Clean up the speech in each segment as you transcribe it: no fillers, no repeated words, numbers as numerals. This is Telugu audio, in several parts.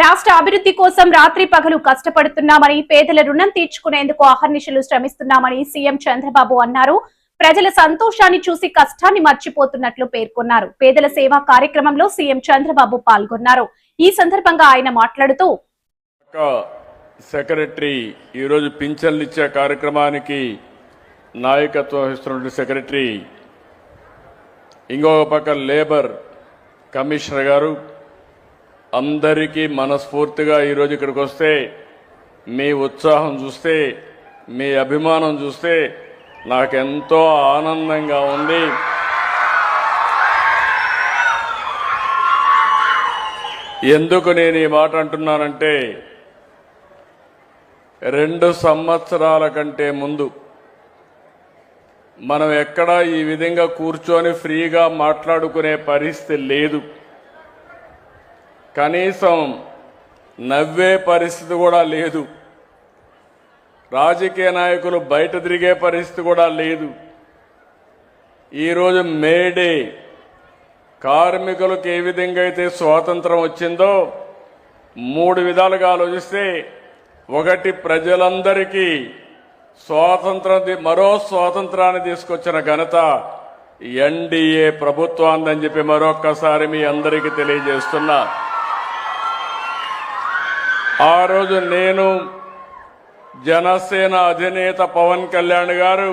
రాష్ట్ర అభివృద్ధి కోసం రాత్రి పగలు కష్టపడుతున్నామని, పేదల రుణం తీర్చుకునేందుకు అహర్నిశలు శ్రమిస్తున్నామని సీఎం చంద్రబాబు అన్నారు. ప్రజల సంతోషాన్ని చూసి కష్టాన్ని మర్చిపోతున్నట్లు పేర్కొన్నారు. పేదల సేవా కార్యక్రమంలో సీఎం చంద్రబాబు పాల్గొన్నారు. ఈ సందర్భంగా ఆయన మాట్లాడుతూ, సెక్రటరీ ఈరోజు పింఛన్లు ఇచ్చే కార్యక్రమానికి నాయకత్వం వహిస్తున్న సెక్రటరీ, ఇంకొక పక్క లేబర్ కమిషనర్ గారు, అందరికీ మనస్ఫూర్తిగా ఈరోజు ఇక్కడికి వస్తే మీ ఉత్సాహం చూస్తే, మీ అభిమానం చూస్తే నాకెంతో ఆనందంగా ఉంది. ఎందుకు నేను ఈ మాట అంటున్నానంటే, 2 సంవత్సరాల కంటే ముందు మనం ఎక్కడా ఈ విధంగా కూర్చొని ఫ్రీగా మాట్లాడుకునే పరిస్థితి లేదు. కనీసం నవ్వే పరిస్థితి కూడా లేదు. రాజకీయ నాయకులు బయట తిరిగే పరిస్థితి కూడా లేదు. ఈరోజు మేడే కార్మికులకు ఏ విధంగా అయితే స్వాతంత్రం వచ్చిందో 3 విధాలుగా ఆలోచిస్తే, ఒకటి ప్రజలందరికీ మరో స్వాతంత్రాన్ని తీసుకొచ్చిన ఘనత ఎన్డీఏ ప్రభుత్వాన్ని చెప్పి మరొక్కసారి మీ అందరికీ తెలియజేస్తున్నా. ఆ రోజు నేను, జనసేన అధినేత పవన్ కళ్యాణ్ గారు,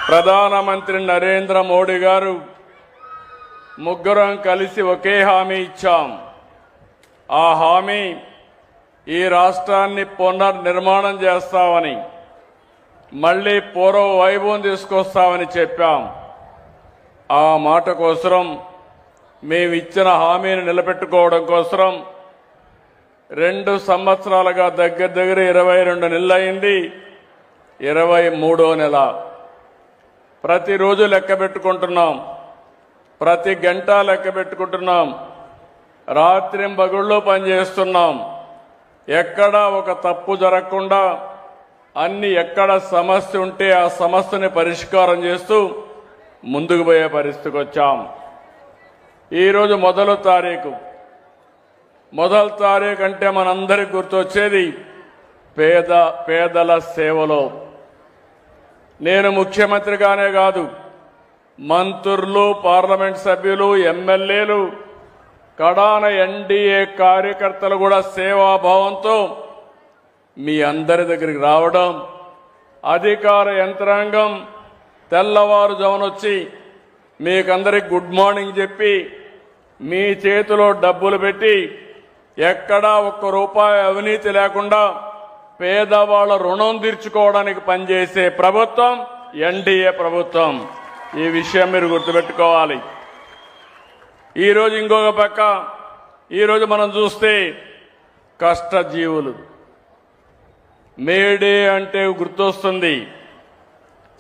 ప్రధానమంత్రి నరేంద్ర మోడీ గారు ముగ్గురం కలిసి ఒకే హామీ ఇచ్చాం. ఆ హామీ ఈ రాష్ట్రాన్ని పునర్నిర్మాణం చేస్తామని, మళ్లీ పూర్వ వైభవం తీసుకొస్తామని చెప్పాం. ఆ మాట కోసం, మేమిచ్చిన హామీని నిలబెట్టుకోవడం కోసం 2 సంవత్సరాలుగా దగ్గర 22 నెలలు అయింది. 23వ నెల. ప్రతిరోజు లెక్క పెట్టుకుంటున్నాం, ప్రతి గంట లెక్క పెట్టుకుంటున్నాం, రాత్రింబగళ్ళు పనిచేస్తున్నాం. ఎక్కడా ఒక తప్పు జరగకుండా ఎక్కడ సమస్య ఉంటే ఆ సమస్యని పరిష్కారం చేస్తూ ముందుకు పోయే పరిస్థితికి వచ్చాం. ఈరోజు మొదటి తారీఖు అంటే మనందరికి గుర్తొచ్చేది పేదల సేవలో. నేను ముఖ్యమంత్రిగానే కాదు, మంత్రులు, పార్లమెంట్ సభ్యులు, ఎమ్మెల్యేలు, కడాన ఎన్డీఏ కార్యకర్తలు కూడా సేవాభావంతో మీ అందరి దగ్గరికి రావడం, అధికార యంత్రాంగం తెల్లవారుజామునొచ్చి మీకందరికి గుడ్ మార్నింగ్ చెప్పి మీ చేతిలో డబ్బులు పెట్టి, ఎక్కడా ₹1 అవినీతి లేకుండా పేదవాళ్ల రుణం తీర్చుకోవడానికి పనిచేసే ప్రభుత్వం ఎన్డీఏ ప్రభుత్వం. ఈ విషయం మీరు గుర్తుపెట్టుకోవాలి. ఈరోజు ఇంకొక పక్క, ఈరోజు మనం చూస్తే కష్టజీవులు, మేడే అంటే గుర్తొస్తుంది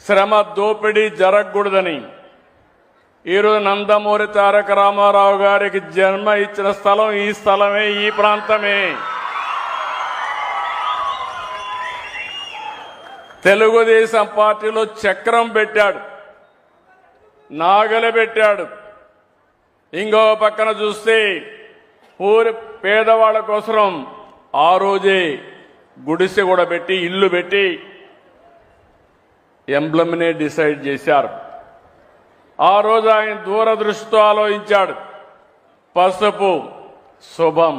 శ్రమ దోపిడీ జరగకూడదని. ఈరోజు నందమూరి తారక రామారావు గారికి జన్మ ఇచ్చిన స్థలం ఈ స్థలమే, ఈ ప్రాంతమే. తెలుగుదేశం పార్టీలో చక్రం పెట్టాడు, నాగలి పెట్టాడు. ఇంకో పక్కన చూస్తే ఊరి పేదవాళ్ల కోసం ఆ రోజే గుడిసె కూడా పెట్టి, ఇల్లు పెట్టి ఎంబ్లమ్నే డిసైడ్ చేశారు. ఆ రోజు ఆయన దూరదృష్టితో ఆలోచించాడు. పసుపు శుభం.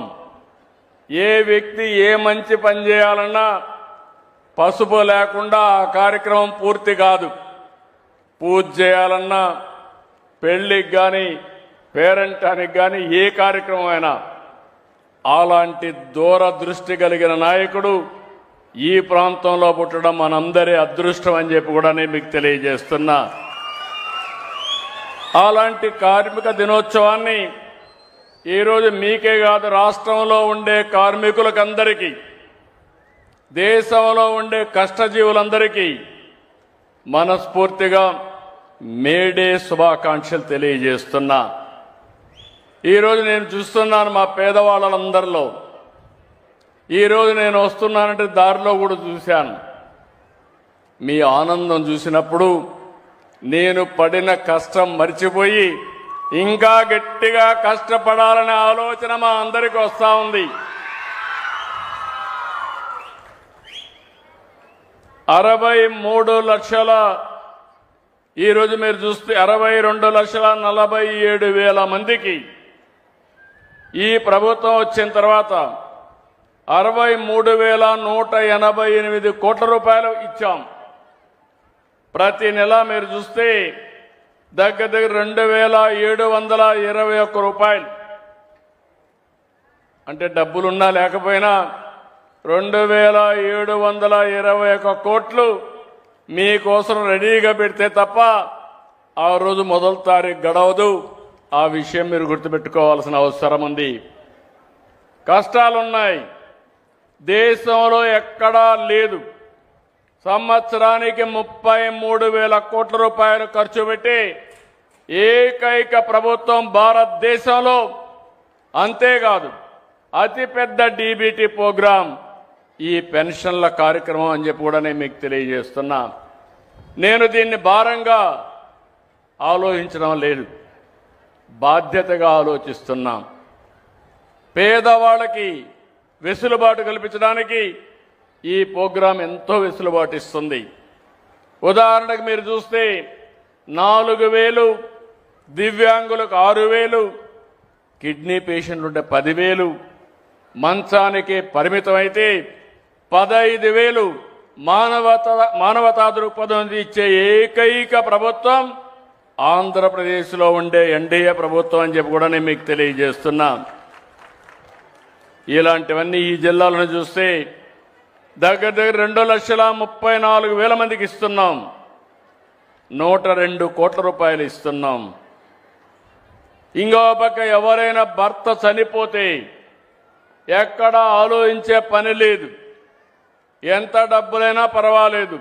ఏ వ్యక్తి ఏ మంచి పని చేయాలన్నా పసుపు లేకుండా ఆ కార్యక్రమం పూర్తి కాదు. పూజ చేయాలన్నా, పెళ్లికి కానీ, పేరెంటానికి కానీ, ఏ కార్యక్రమం అయినా అలాంటి దూరదృష్టి కలిగిన నాయకుడు ఈ ప్రాంతంలో పుట్టడం మనందరి అదృష్టం అని చెప్పి కూడా నేను మీకు తెలియజేస్తున్నా. అలాంటి కార్మిక దినోత్సవాన్ని ఈరోజు మీకే కాదు, రాష్ట్రంలో ఉండే కార్మికులకందరికీ, దేశంలో ఉండే కష్టజీవులందరికీ మనస్ఫూర్తిగా మేడే శుభాకాంక్షలు తెలియజేస్తున్నా. ఈరోజు నేను చూస్తున్నాను మా పేదవాళ్ళందరిలో, ఈరోజు నేను వస్తున్నానంటే దారిలో కూడా చూశాను. మీ ఆనందం చూసినప్పుడు నేను పడిన కష్టం మర్చిపోయి ఇంకా గట్టిగా కష్టపడాలనే ఆలోచన మా అందరికి వస్తా ఉంది. 63 లక్షల, ఈరోజు మీరు చూస్తే 62,47,000 మందికి ఈ ప్రభుత్వం వచ్చిన తర్వాత 63,188 కోట్ల రూపాయలు ఇచ్చాం. ప్రతి నెల మీరు చూస్తే దగ్గర 2,721 రూపాయలు, అంటే డబ్బులున్నా లేకపోయినా 2,721 కోట్లు మీకోసం రెడీగా పెడితే తప్ప ఆ రోజు మొదటి తారీఖు గడవదు. ఆ విషయం మీరు గుర్తుపెట్టుకోవాల్సిన అవసరం ఉంది. కష్టాలున్నాయి, దేశంలో ఎక్కడా లేదు. సంవత్సరానికి 33,000 కోట్ల రూపాయలు ఖర్చు పెట్టి ఏకైక ప్రభుత్వం భారతదేశంలో. అంతేకాదు, అతిపెద్ద డీబీటీ ప్రోగ్రాం ఈ పెన్షన్ల కార్యక్రమం అని చెప్పి కూడా నేను మీకు తెలియజేస్తున్నా. నేను దీన్ని భారంగా ఆలోచించడం లేదు, బాధ్యతగా ఆలోచిస్తున్నా. పేదవాళ్ళకి వెసులుబాటు కల్పించడానికి ఈ ప్రోగ్రాం ఎంతో వెసులుబాటు ఇస్తుంది. ఉదాహరణకు మీరు చూస్తే 4,000, దివ్యాంగులకు 6,000, కిడ్నీ పేషెంట్లు ఉంటే 10,000, మంచానికి పరిమితమైతే 15,000 మానవతా దృక్పథం ఇచ్చే ఏకైక ప్రభుత్వం ఆంధ్రప్రదేశ్లో ఉండే ఎన్డీఏ ప్రభుత్వం అని చెప్పి కూడా నేను మీకు తెలియజేస్తున్నా. ఇలాంటివన్నీ ఈ జిల్లాలను చూస్తే దగ్గర 2,34,000 మందికి ఇస్తున్నాం. 102 కోట్ల రూపాయలు ఇస్తున్నాం. ఇంకో పక్క ఎవరైనా భర్త చనిపోతే ఎక్కడ ఆలోచించే పని లేదు, ఎంత డబ్బులైనా పర్వాలేదు,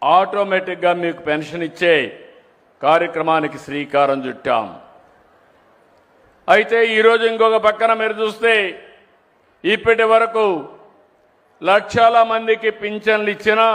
ఆటోమేటిక్గా మీకు పెన్షన్ ఇచ్చే కార్యక్రమానికి శ్రీకారం చుట్టాం. అయితే ఈరోజు ఇంకొక పక్కన మీరు చూస్తే ఇప్పటి వరకు లక్షల మందికి పింఛన్లు ఇచ్చినా